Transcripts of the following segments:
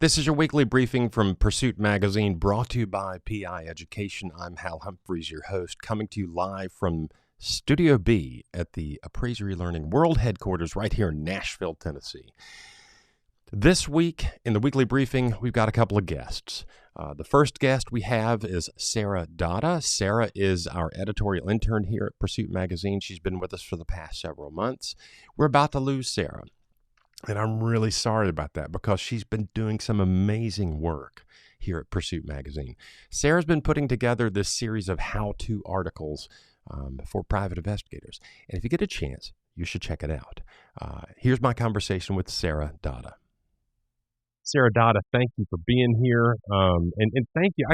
This is your weekly briefing from Pursuit Magazine, brought to you by PI Education. I'm Hal Humphreys, your host, coming to you live from Studio B at the Appraisery Learning World Headquarters right here in Nashville, Tennessee. This week in the weekly briefing, we've got a couple of guests. The first guest we have is Sarah Datta. Sarah is our editorial intern here at Pursuit Magazine. She's been with us for the past several months. We're about to lose Sarah. And I'm really sorry about that because she's been doing some amazing work here at Pursuit Magazine. Sarah's been putting together this series of how-to articles for private investigators. And if you get a chance, you should check it out. Here's my conversation with Sarah Datta. Sarah Datta, thank you for being here. And thank you.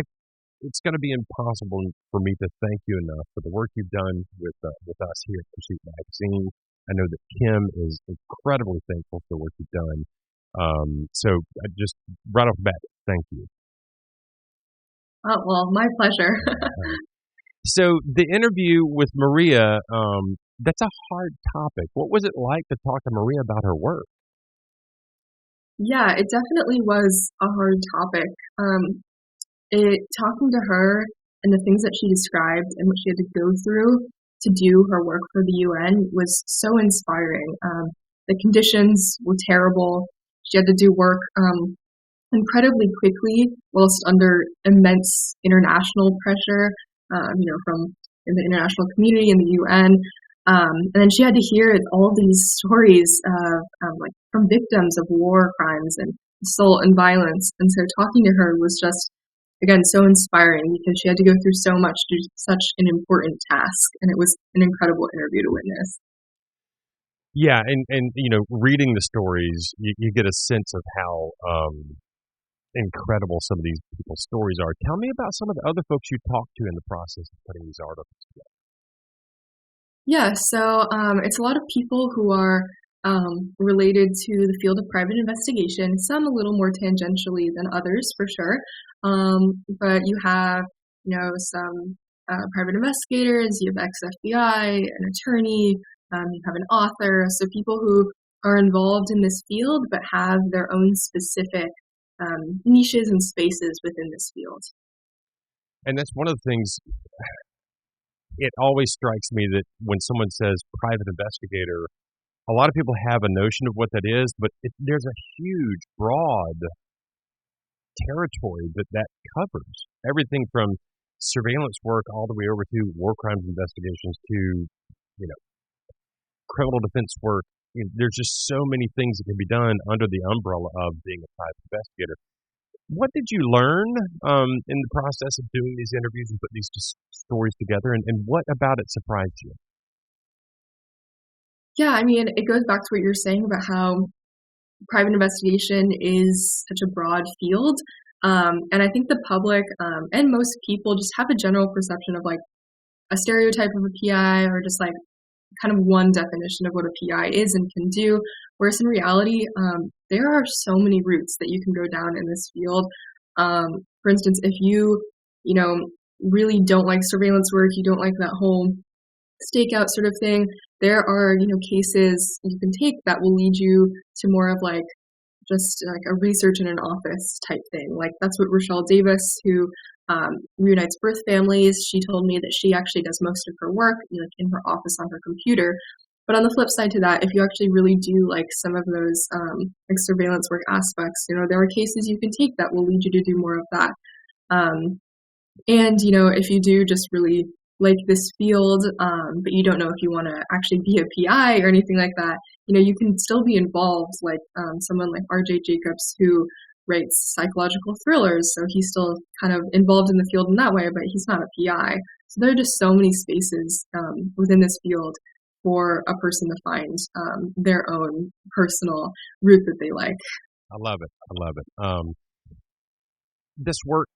It's going to be impossible for me to thank you enough for the work you've done with us here at Pursuit Magazine. I know that Kim is incredibly thankful for the work you've done. So just right off the bat, thank you. Oh, well, my pleasure. So the interview with Maria, that's a hard topic. What was it like to talk to Maria about her work? Yeah, it definitely was a hard topic. Talking to her and the things that she described and what she had to go through to do her work for the UN was so inspiring. The conditions were terrible. She had to do work incredibly quickly whilst under immense international pressure, from in the international community and the UN. And then she had to hear all these stories of from victims of war crimes and assault and violence. And so talking to her was just, again, so inspiring because she had to go through so much to do such an important task. And it was an incredible interview to witness. Yeah, and reading the stories, you get a sense of how incredible some of these people's stories are. Tell me about some of the other folks you talked to in the process of putting these articles together. Yeah, so it's a lot of people who are related to the field of private investigation, some a little more tangentially than others, for sure. But you have, some private investigators, you have ex-FBI, an attorney, you have an author, so people who are involved in this field but have their own specific niches and spaces within this field. And that's one of the things, it always strikes me that when someone says private investigator, a lot of people have a notion of what that is, but there's a huge, broad territory that covers everything from surveillance work all the way over to war crimes investigations to, criminal defense work. There's just so many things that can be done under the umbrella of being a private investigator. What did you learn in the process of doing these interviews and put these stories together, and what about it surprised you? Yeah, I mean, it goes back to what you were saying about how private investigation is such a broad field. And I think the public and most people just have a general perception of a stereotype of a PI or just kind of one definition of what a PI is and can do. Whereas in reality, there are so many routes that you can go down in this field. For instance, if you, really don't like surveillance work, you don't like that whole stakeout sort of thing, there are, cases you can take that will lead you to more of just a research in an office type thing. That's what Rochelle Davis, who reunites birth families, she told me that she actually does most of her work in her office on her computer. But on the flip side to that, if you actually really do some of those surveillance work aspects, there are cases you can take that will lead you to do more of that. And if you do just really like this field, but you don't know if you want to actually be a PI or anything like that, you can still be involved, someone like R.J. Jacobs, who writes psychological thrillers, so he's still kind of involved in the field in that way, but he's not a PI. So there are just so many spaces within this field for a person to find their own personal route that they like. I love it. This work,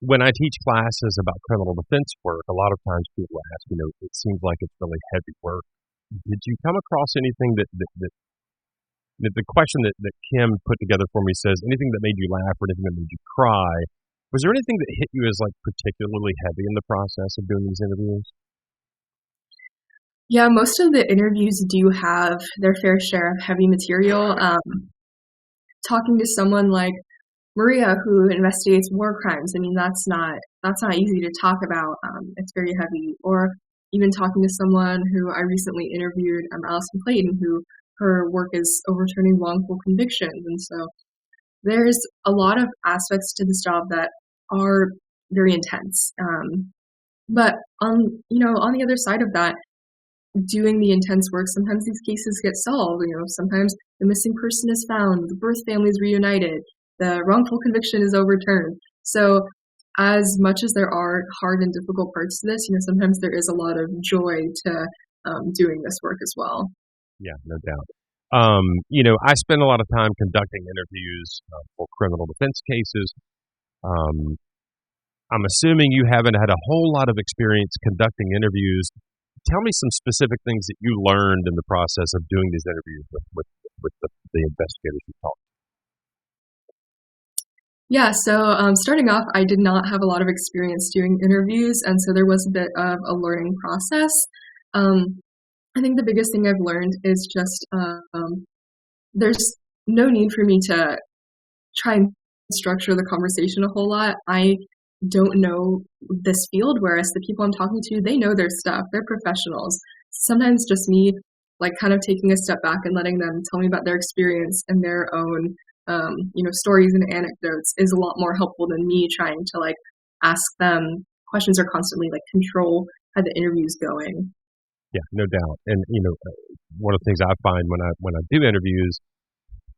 when I teach classes about criminal defense work, a lot of times people ask, it seems like it's really heavy work. Did you come across anything that the question that Kim put together for me says, anything that made you laugh or anything that made you cry? Was there anything that hit you as particularly heavy in the process of doing these interviews? Yeah, most of the interviews do have their fair share of heavy material. talking to someone like Maria who investigates war crimes. I mean, that's not easy to talk about. It's very heavy. Or even talking to someone who I recently interviewed, Allison Clayton, who her work is overturning wrongful convictions. And so there's a lot of aspects to this job that are very intense. But on the other side of that, doing the intense work, sometimes these cases get solved. Sometimes the missing person is found, the birth family is reunited, the wrongful conviction is overturned. So as much as there are hard and difficult parts to this, sometimes there is a lot of joy to doing this work as well. Yeah, no doubt. I spend a lot of time conducting interviews for criminal defense cases. I'm assuming you haven't had a whole lot of experience conducting interviews. Tell me some specific things that you learned in the process of doing these interviews with the investigators you talked to. Yeah, so starting off, I did not have a lot of experience doing interviews, and so there was a bit of a learning process. I think the biggest thing I've learned is just there's no need for me to try and structure the conversation a whole lot. I don't know this field, whereas the people I'm talking to, they know their stuff. They're professionals. Sometimes just me, kind of taking a step back and letting them tell me about their experience and their own, stories and anecdotes is a lot more helpful than me trying to ask them questions or constantly control how the interview's going. Yeah, no doubt. And one of the things I find when I do interviews,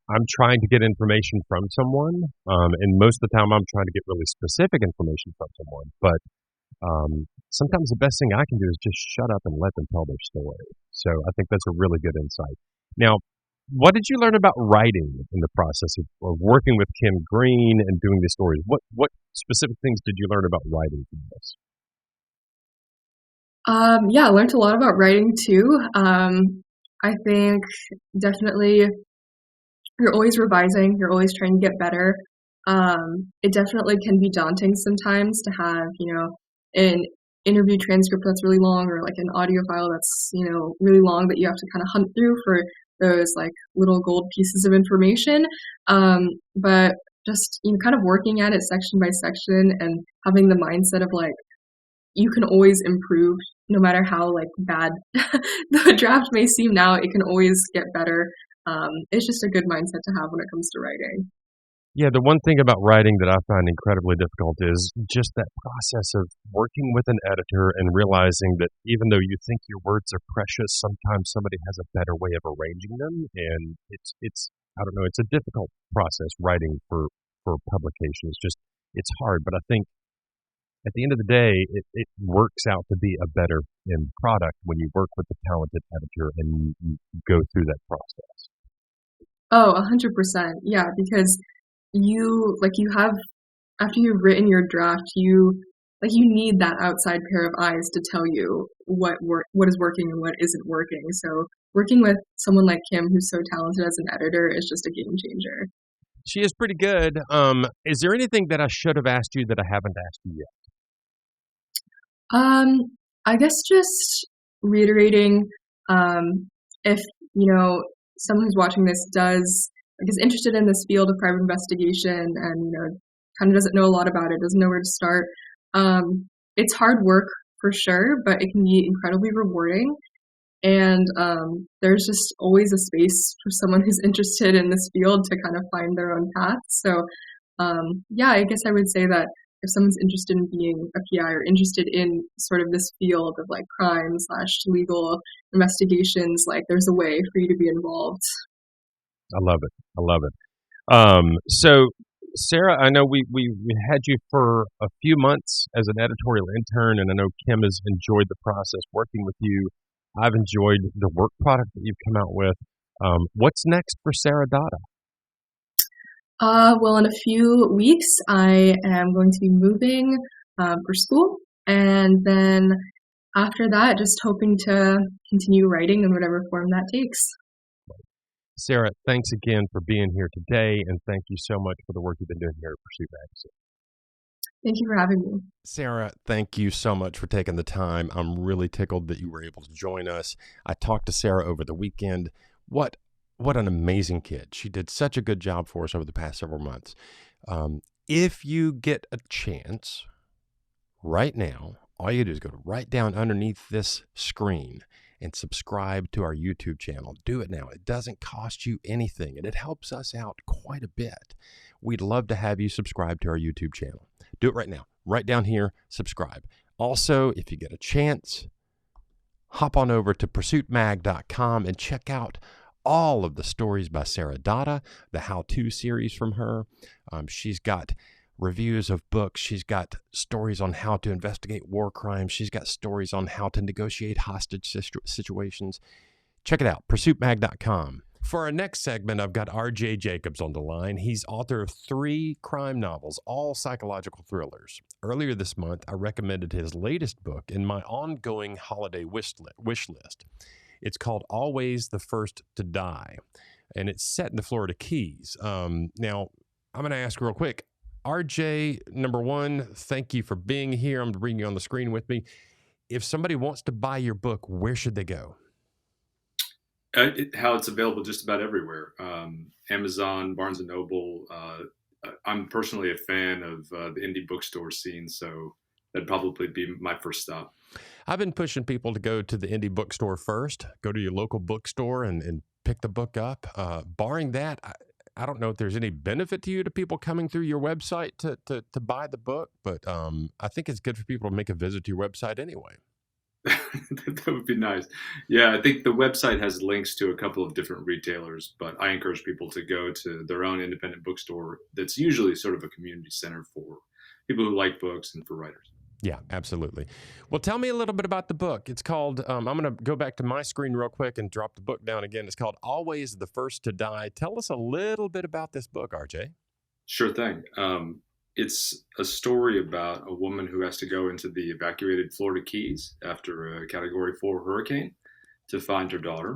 I'm trying to get information from someone, and most of the time I'm trying to get really specific information from someone. But sometimes the best thing I can do is just shut up and let them tell their story. So I think that's a really good insight. Now, what did you learn about writing in the process of working with Kim Green and doing these stories? What specific things did you learn about writing from this? I learned a lot about writing too. I think definitely you're always revising, you're always trying to get better. It definitely can be daunting sometimes to have, an interview transcript that's really long or an audio file that's, really long that you have to kind of hunt through for those little gold pieces of information. But just, kind of working at it section by section and having the mindset of you can always improve no matter how bad the draft may seem now. It can always get better. It's just a good mindset to have when it comes to writing. Yeah, the one thing about writing that I find incredibly difficult is just that process of working with an editor and realizing that even though you think your words are precious, sometimes somebody has a better way of arranging them, and it's I don't know, it's a difficult process writing for publication. It's hard, but I think at the end of the day, it works out to be a better end product when you work with a talented editor and you go through that process. Oh, 100%. Yeah, because you have, after you've written your draft, you need that outside pair of eyes to tell you what is working and what isn't working. So working with someone like Kim, who's so talented as an editor, is just a game changer. She is pretty good. Is there anything that I should have asked you that I haven't asked you yet? I guess just reiterating, if someone who's watching this is interested in this field of private investigation and kind of doesn't know a lot about it, doesn't know where to start. It's hard work for sure, but it can be incredibly rewarding. And there's just always a space for someone who's interested in this field to kind of find their own path. So I guess I would say that if someone's interested in being a PI or interested in sort of this field of crime/legal investigations, there's a way for you to be involved. I love it. So Sarah, I know we had you for a few months as an editorial intern, and I know Kim has enjoyed the process working with you. I've enjoyed the work product that you've come out with. What's next for Sarah Datta? Well, in a few weeks, I am going to be moving for school, and then after that, just hoping to continue writing in whatever form that takes. Sarah, thanks again for being here today, and thank you so much for the work you've been doing here at Pursuit Magazine. Thank you for having me. Sarah, thank you so much for taking the time. I'm really tickled that you were able to join us. I talked to Sarah over the weekend. What What an amazing kid. She did such a good job for us over the past several months. If you get a chance right now, all you do is go to right down underneath this screen and subscribe to our YouTube channel. Do it now. It doesn't cost you anything, and it helps us out quite a bit. We'd love to have you subscribe to our YouTube channel. Do it right now. Right down here, subscribe. Also, if you get a chance, hop on over to pursuitmag.com and check out all of the stories by Sarah Datta, the how-to series from her. She's got reviews of books. She's got stories on how to investigate war crimes. She's got stories on how to negotiate hostage situations. Check it out, pursuitmag.com. For our next segment, I've got R.J. Jacobs on the line. He's author of 3 crime novels, all psychological thrillers. Earlier this month, I recommended his latest book in my ongoing holiday wish list. It's called Always the First to Die, and it's set in the Florida Keys. Now, I'm going to ask real quick, RJ, number one, thank you for being here. I'm bringing you on the screen with me. If somebody wants to buy your book, where should they go? How it's available just about everywhere. Amazon, Barnes & Noble. I'm personally a fan of the indie bookstore scene, so that'd probably be my first stop. I've been pushing people to go to the indie bookstore first, go to your local bookstore and pick the book up. Barring that, I don't know if there's any benefit to you to people coming through your website to buy the book, but I think it's good for people to make a visit to your website anyway. That would be nice. Yeah, I think the website has links to a couple of different retailers, but I encourage people to go to their own independent bookstore that's usually sort of a community center for people who like books and for writers. Yeah, absolutely. Well, tell me a little bit about the book. It's called, I'm going to go back to my screen real quick and drop the book down again. It's called Always the First to Die. Tell us a little bit about this book, RJ. Sure thing. It's a story about a woman who has to go into the evacuated Florida Keys after a Category 4 hurricane to find her daughter.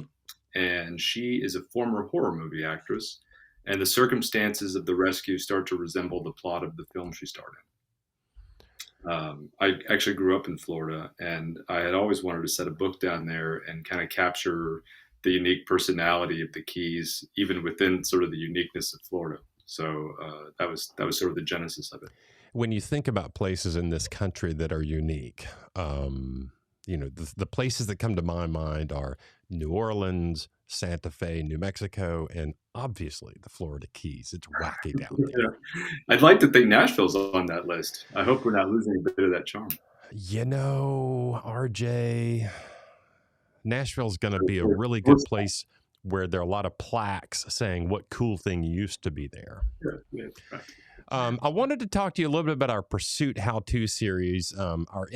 And she is a former horror movie actress, and the circumstances of the rescue start to resemble the plot of the film she starred in. I actually grew up in Florida, and I had always wanted to set a book down there and kind of capture the unique personality of the Keys, even within sort of the uniqueness of Florida. So that was sort of the genesis of it. When you think about places in this country that are unique, the places that come to my mind are New Orleans, Santa Fe, New Mexico, and obviously the Florida Keys. It's wacky down there. Yeah. I'd like to think Nashville's on that list. I hope we're not losing a bit of that charm. RJ, Nashville's going to be a really good place where there are a lot of plaques saying what cool thing used to be there. Yeah, right. I wanted to talk to you a little bit about our Pursuit How-To series. Our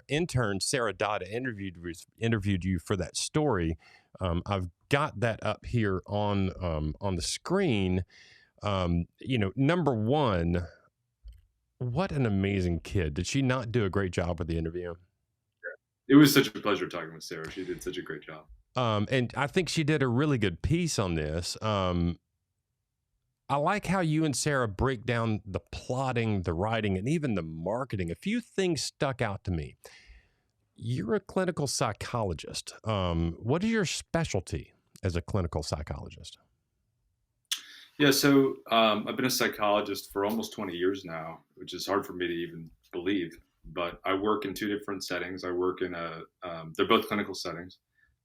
intern, Sarah Datta, interviewed you for that story. I've got that up here on the screen. Number one, what an amazing kid. Did she not do a great job with the interview? It was such a pleasure talking with Sarah. She did such a great job. And I think she did a really good piece on this. I like how you and Sarah break down the plotting, the writing, and even the marketing. A few things stuck out to me. You're a clinical psychologist. What is your specialty as a clinical psychologist? Yeah, so I've been a psychologist for almost 20 years now, which is hard for me to even believe. But I work in 2 different settings. I work in they're both clinical settings.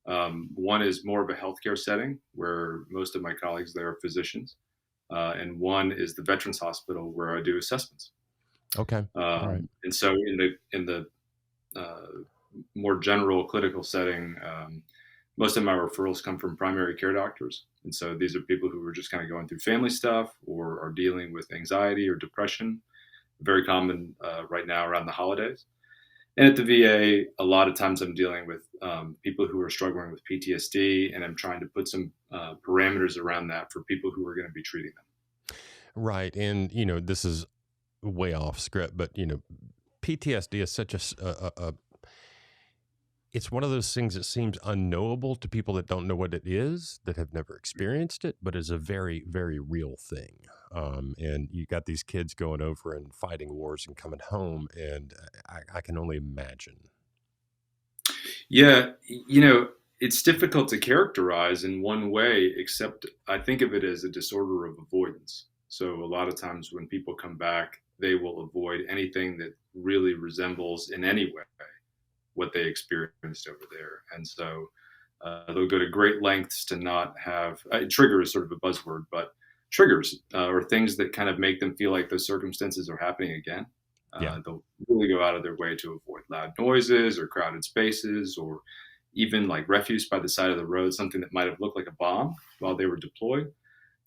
One is more of a healthcare setting where most of my colleagues there are physicians. And one is the Veterans Hospital where I do assessments. Okay. All right. And so in the more general clinical setting, most of my referrals come from primary care doctors. And so these are people who are just kind of going through family stuff or are dealing with anxiety or depression, very common right now around the holidays. And at the VA, a lot of times I'm dealing with people who are struggling with PTSD, and I'm trying to put some parameters around that for people who are going to be treating them. Right. And, this is way off script, but, PTSD is such it's one of those things that seems unknowable to people that don't know what it is, that have never experienced it, but is a very, very real thing. And you got these kids going over and fighting wars and coming home, and I can only imagine. Yeah, It's difficult to characterize in one way, except I think of it as a disorder of avoidance. So a lot of times when people come back, they will avoid anything that really resembles in any way what they experienced over there. And so they'll go to great lengths to not have trigger is sort of a buzzword, but triggers or things that kind of make them feel like those circumstances are happening again. Yeah. They'll really go out of their way to avoid loud noises or crowded spaces or even like refuse by the side of the road, something that might have looked like a bomb while they were deployed.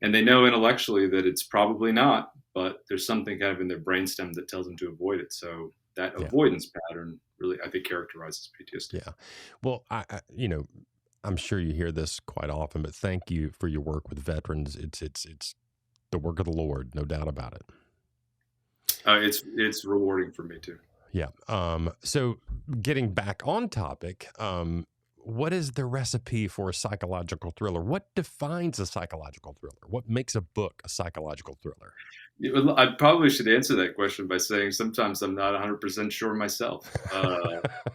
And they know intellectually that it's probably not, but there's something kind of in their brainstem that tells them to avoid it. So that Yeah. avoidance pattern really, I think, characterizes PTSD. Yeah. Well, I'm sure you hear this quite often, but thank you for your work with veterans. It's the work of the Lord, no doubt about it. It's rewarding for me too. Yeah. So getting back on topic, what is the recipe for a psychological thriller? What defines a psychological thriller? What makes a book a psychological thriller? I probably should answer that question by saying sometimes I'm not 100% sure myself.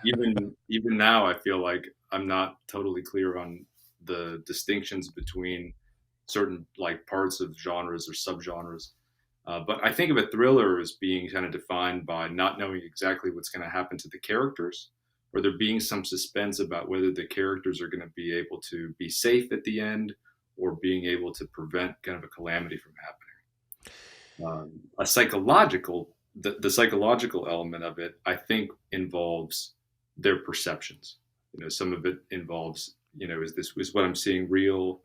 Even now, I feel like I'm not totally clear on the distinctions between certain like parts of genres or subgenres. But I think of a thriller as being kind of defined by not knowing exactly what's going to happen to the characters, or there being some suspense about whether the characters are going to be able to be safe at the end, or being able to prevent kind of a calamity from happening. A psychological the psychological element of it, I think, involves their perceptions. Some of it involves, is what I'm seeing real?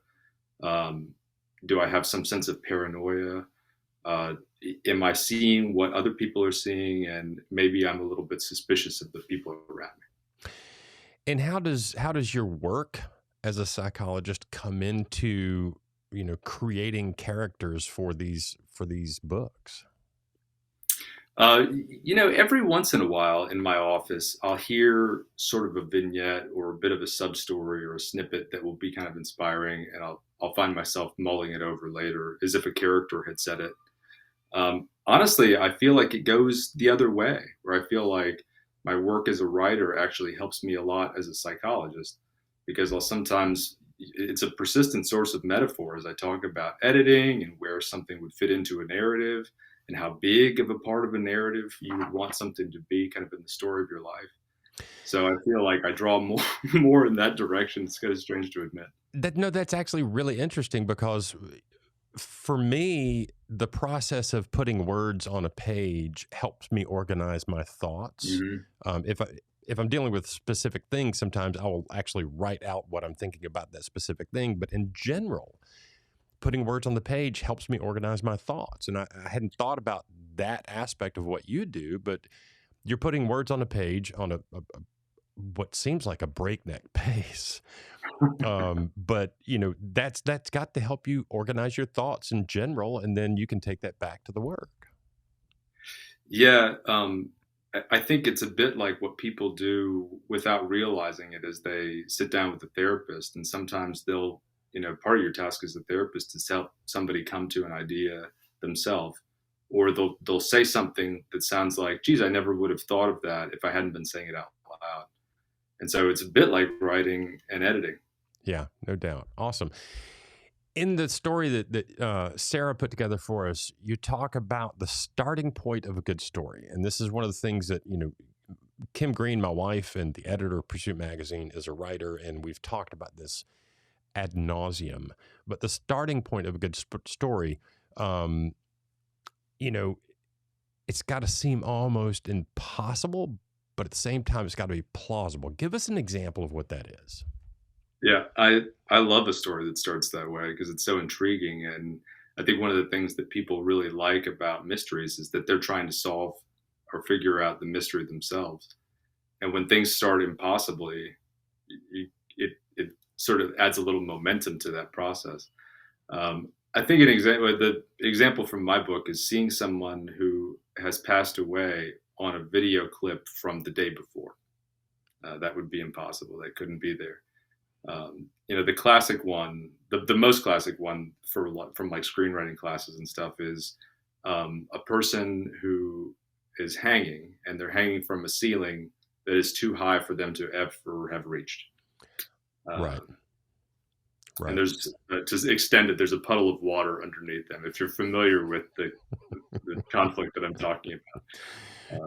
Do I have some sense of paranoia? uh, am I seeing what other people are seeing? And maybe I'm a little bit suspicious of the people around me. And how does your work as a psychologist come into, creating characters for these books? Every once in a while in my office, I'll hear sort of a vignette or a bit of a sub story or a snippet that will be kind of inspiring, and I'll find myself mulling it over later as if a character had said it. Honestly, I feel like it goes the other way, where I feel like my work as a writer actually helps me a lot as a psychologist, because I'll sometimes it's a persistent source of metaphor as I talk about editing and where something would fit into a narrative and how big of a part of a narrative you would want something to be kind of in the story of your life. So I feel like I draw more more in that direction. It's kind of strange to admit. That's actually really interesting, because for me, the process of putting words on a page helps me organize my thoughts. Hmm. If I'm dealing with specific things, sometimes I will actually write out what I'm thinking about that specific thing. But in general, putting words on the page helps me organize my thoughts. And I hadn't thought about that aspect of what you do, but you're putting words on a page on a what seems like a breakneck pace. But that's got to help you organize your thoughts in general, and then you can take that back to the work. Yeah, I think it's a bit like what people do without realizing it as they sit down with a therapist, and sometimes they'll, part of your task as a therapist is to help somebody come to an idea themselves, or they'll say something that sounds like, "Geez, I never would have thought of that if I hadn't been saying it out loud." And so it's a bit like writing and editing. Yeah, no doubt. Awesome. In the story that Sarah put together for us, you talk about the starting point of a good story. And this is one of the things that, Kim Green, my wife and the editor of Pursuit Magazine, is a writer, and we've talked about this ad nauseum. But the starting point of a good story, you know, it's got to seem almost impossible, but at the same time, it's got to be plausible. Give us an example of what that is. Yeah, I love a story that starts that way because it's so intriguing, and I think one of the things that people really like about mysteries is that they're trying to solve or figure out the mystery themselves. And when things start impossibly, it sort of adds a little momentum to that process. I think the example from my book is seeing someone who has passed away on a video clip from the day before. That would be impossible. They couldn't be there. The classic one, the most classic one from like screenwriting classes and stuff is a person who is hanging, and they're hanging from a ceiling that is too high for them to ever have reached. Right. Um, and Right. there's to extend it, there's a puddle of water underneath them. If you're familiar with the conflict that I'm talking about,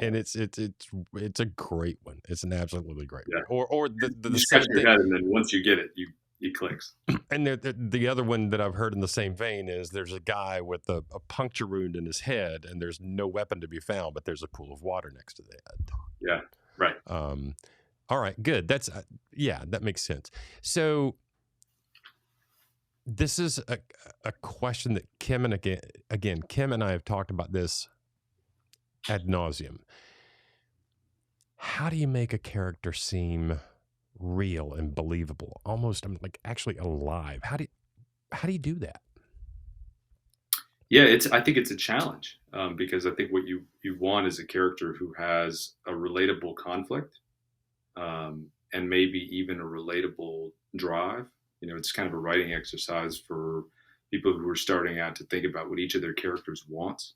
And it's a great one. It's an absolutely great yeah, one. Or the you scratch same your thing. head, and then once you get it, you it clicks. And the other one that I've heard in the same vein is there's a guy with a puncture wound in his head, and there's no weapon to be found, but there's a pool of water next to the head. Yeah, right. All right, good. That's yeah, that makes sense. So this is a question that Kim and again Kim and I have talked about this ad nauseum. How do you make a character seem real and believable, almost like actually alive? How do you do that? Yeah, it's. I think it's a challenge because I think what you want is a character who has a relatable conflict, and maybe even a relatable drive. You know, it's kind of a writing exercise for people who are starting out to think about what each of their characters wants.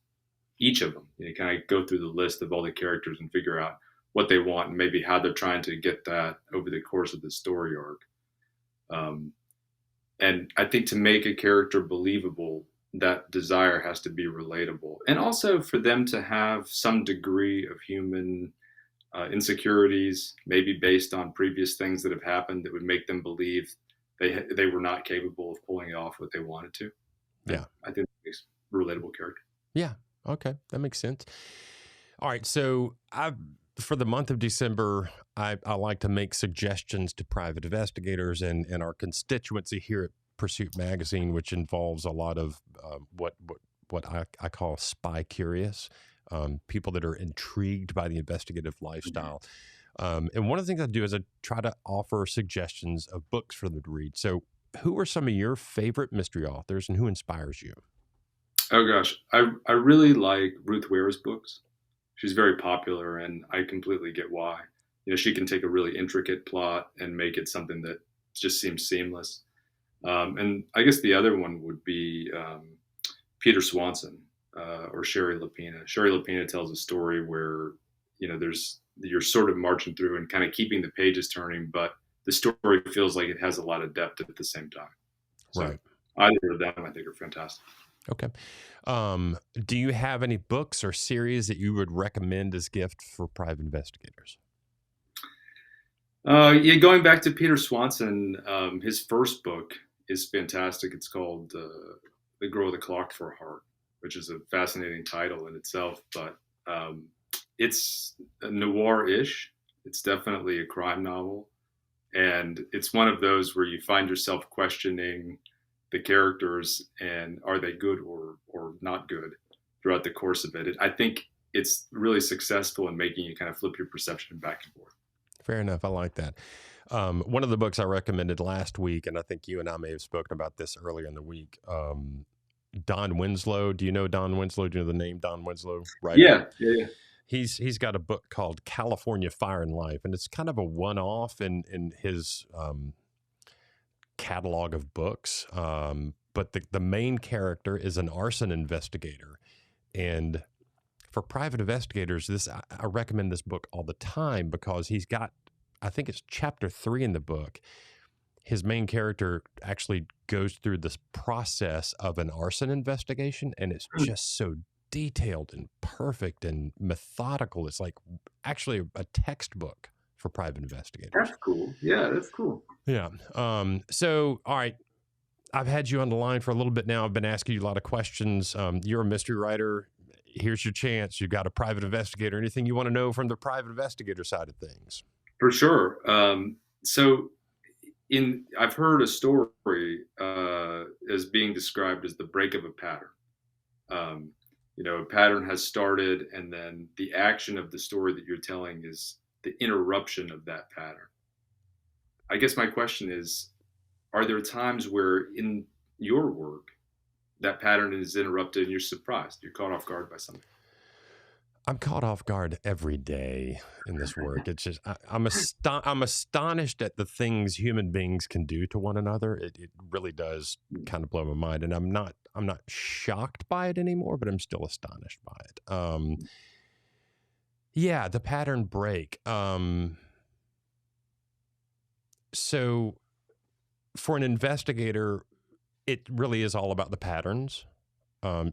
Each of them, you kind of go through the list of all the characters and figure out what they want and maybe how they're trying to get that over the course of the story arc. Um, and I think to make a character believable, that desire has to be relatable, and also for them to have some degree of human insecurities, maybe based on previous things that have happened that would make them believe they were not capable of pulling off what they wanted to. Yeah. I think that makes a relatable character. Yeah. Okay. That makes sense. All right. So for the month of December, I like to make suggestions to private investigators and our constituency here at Pursuit Magazine, which involves a lot of what I call spy curious, people that are intrigued by the investigative lifestyle. And one of the things I do is I try to offer suggestions of books for them to read. So who are some of your favorite mystery authors and who inspires you? Oh gosh, I really like Ruth Ware's books. She's very popular, and I completely get why. You know, she can take a really intricate plot and make it something that just seems seamless. And I guess the other one would be Peter Swanson or Sherry Lapina. Sherry Lapina tells a story where you're sort of marching through and kind of keeping the pages turning, but the story feels like it has a lot of depth at the same time. So Right. either of them, I think, are fantastic. Okay. Do you have any books or series that you would recommend as gift for private investigators? Yeah, going back to Peter Swanson, his first book is fantastic. It's called "The Girl with the Clock for a Heart," which is a fascinating title in itself. But it's noir-ish. It's definitely a crime novel, and it's one of those where you find yourself questioning the characters and are they good or not good throughout the course of it. I think it's really successful in making you kind of flip your perception back and forth. Fair enough. I like that. One of the books I recommended last week, and I think you and I may have spoken about this earlier in the week. Don Winslow. Do you know Don Winslow? Do you know the name Don Winslow? Right. Yeah. He's got a book called California Fire and Life, and it's kind of a one-off in his catalog of books. But the main character is an arson investigator, and for private investigators, I recommend this book all the time because he's got, I think it's chapter 3 in the book. His main character actually goes through this process of an arson investigation, and it's just so detailed and perfect and methodical. It's like actually a textbook for private investigators. That's cool. Yeah, that's cool. Yeah. So, all right. I've had you on the line for a little bit now. I've been asking you a lot of questions. You're a mystery writer. Here's your chance. You've got a private investigator. Anything you want to know from the private investigator side of things? For sure. So I've heard a story as being described as the break of a pattern. A pattern has started, and then the action of the story that you're telling is the interruption of that pattern. I guess my question is, are there times where in your work that pattern is interrupted and you're surprised, you're caught off guard by something? I'm caught off guard every day in this work. It's just I'm astonished at the things human beings can do to one another. It really does kind of blow my mind, and I'm not shocked by it anymore, but I'm still astonished by it. Yeah, the pattern break. So for an investigator, it really is all about the patterns,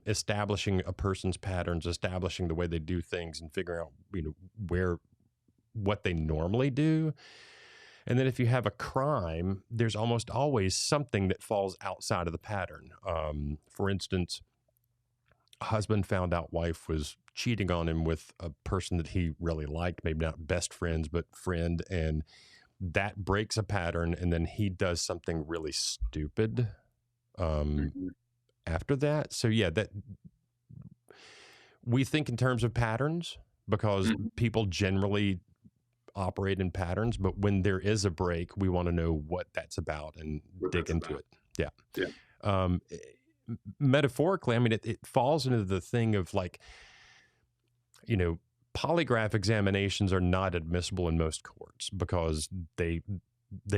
establishing a person's patterns, establishing the way they do things, and figuring out, what they normally do. And then if you have a crime, there's almost always something that falls outside of the pattern. For instance, a husband found out wife was cheating on him with a person that he really liked, maybe not best friends, but friend. And that breaks a pattern. And then he does something really stupid after that. So yeah, that we think in terms of patterns because people generally operate in patterns, but when there is a break, we want to know what that's about and dig into it. Yeah. Metaphorically, I mean, it falls into the thing of like, polygraph examinations are not admissible in most courts because they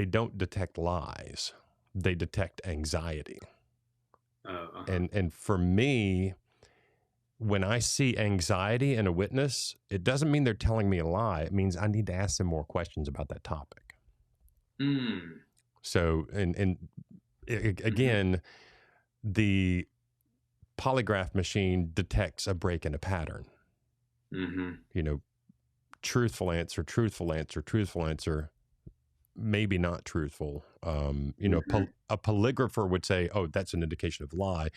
don't detect lies. They detect anxiety. And for me, when I see anxiety in a witness, it doesn't mean they're telling me a lie. It means I need to ask them more questions about that topic. So, and again, the polygraph machine detects a break in a pattern. Truthful answer, maybe not truthful. A polygrapher would say, oh, that's an indication of lie.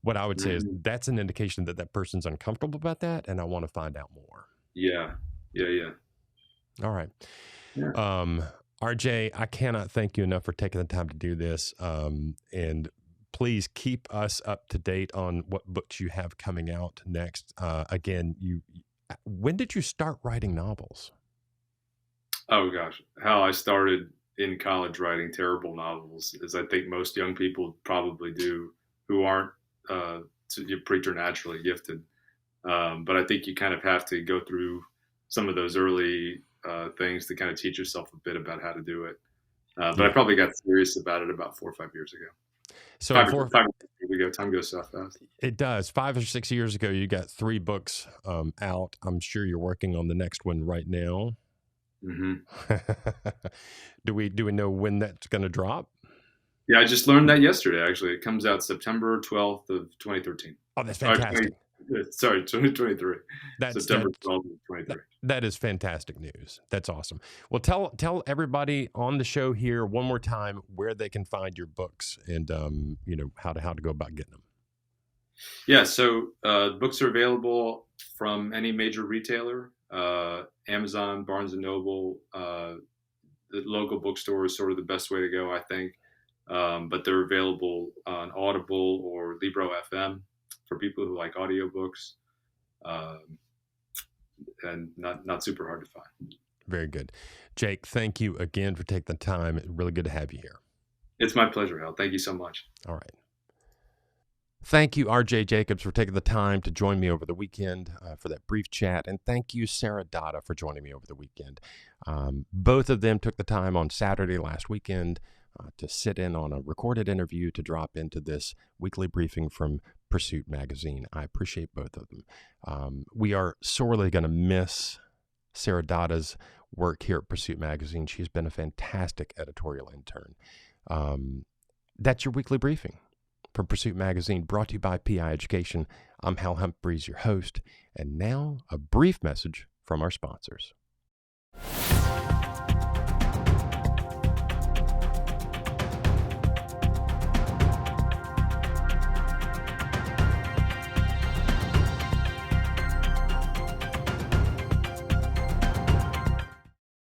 What I would say is that's an indication that that person's uncomfortable about that, and I want to find out more. Yeah. All right. Yeah. RJ, I cannot thank you enough for taking the time to do this. And please keep us up to date on what books you have coming out next. Again, when did you start writing novels? Oh gosh, how I started in college writing terrible novels, as I think most young people probably do, who aren't preternaturally gifted. But I think you kind of have to go through some of those early things to kind of teach yourself a bit about how to do it. But I probably got serious about it about 4 or 5 years ago. So 5 or 6 years ago, time goes so fast. It does. 5 or 6 years ago, you got 3 books out. I'm sure you're working on the next one right now. Do we know when that's going to drop? Yeah, I just learned that yesterday. Actually, it comes out September 12th of 2013. Oh, that's fantastic. 2023. September 12th of 2023. That is fantastic news. That's awesome. Well, tell everybody on the show here one more time where they can find your books and how to go about getting them. Yeah, so books are available from any major retailer, Amazon, Barnes & Noble. The local bookstore is sort of the best way to go, I think. But they're available on Audible or Libro FM for people who like audiobooks, and not super hard to find. Very good. Jake, thank you again for taking the time. It's really good to have you here. It's my pleasure, Hal. Thank you so much. All right. Thank you, RJ Jacobs, for taking the time to join me over the weekend for that brief chat. And thank you, Sarah Datta, for joining me over the weekend. Both of them took the time on Saturday last weekend to sit in on a recorded interview to drop into this weekly briefing from Pursuit Magazine. I appreciate both of them. We are sorely going to miss Sarah Datta's work here at Pursuit Magazine. She's been a fantastic editorial intern. That's your weekly briefing from Pursuit Magazine, brought to you by PI Education. I'm Hal Humphreys, your host. And now a brief message from our sponsors.